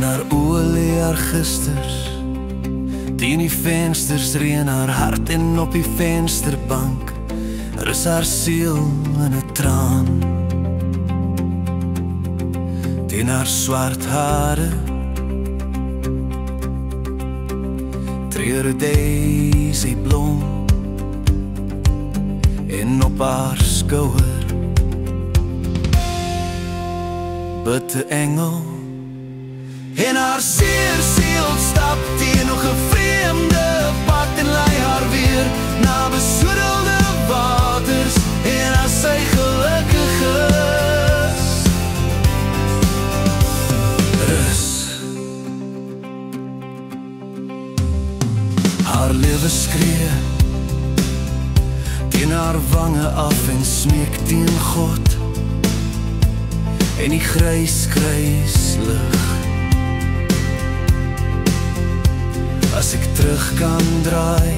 haar oë lê haar gisters teen die vensters, reën haar hart en op die vensterbank rus haar siel in 'n traan. Teen haar swart hare treur 'n daisy blom en op haar skouer bid 'n engel. En haar seer siel stap teen nog 'n vreemde pad en lei haar weer na besoedelde waters. En as sy gelukkig is, rus. Haar lewe skree teen haar wange af en smeek teen God en die grys lig. As ek terug kan draai,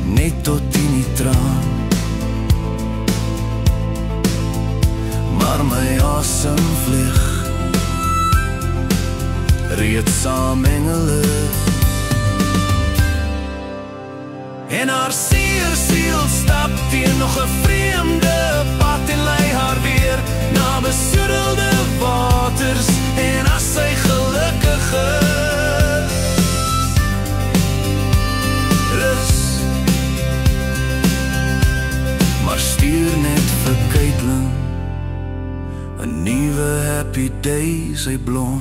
net tot in die traan, maar my asem vlieg reeds saam engele. En haar seer siel stap teen nog 'n vreemde pad en lei haar weer na besoedelde waters. En as sy gelukkig is, rus. Maar stuur net vir Caitlin 'n nuwe happy day, sy blom.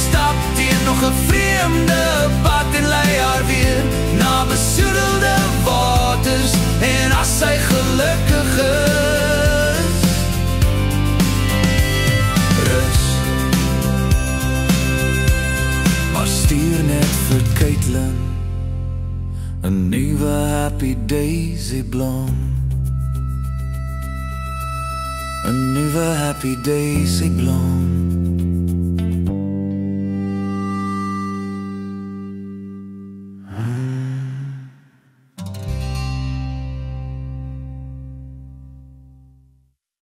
Stap teen nog 'n vreemde pad en lei haar weer na besoedelde waters. En as sy gelukkig is, rus. Maar stuur net vir Caitlin 'n nuwe happy daisy blom. 'n nuwe happy daisy blom.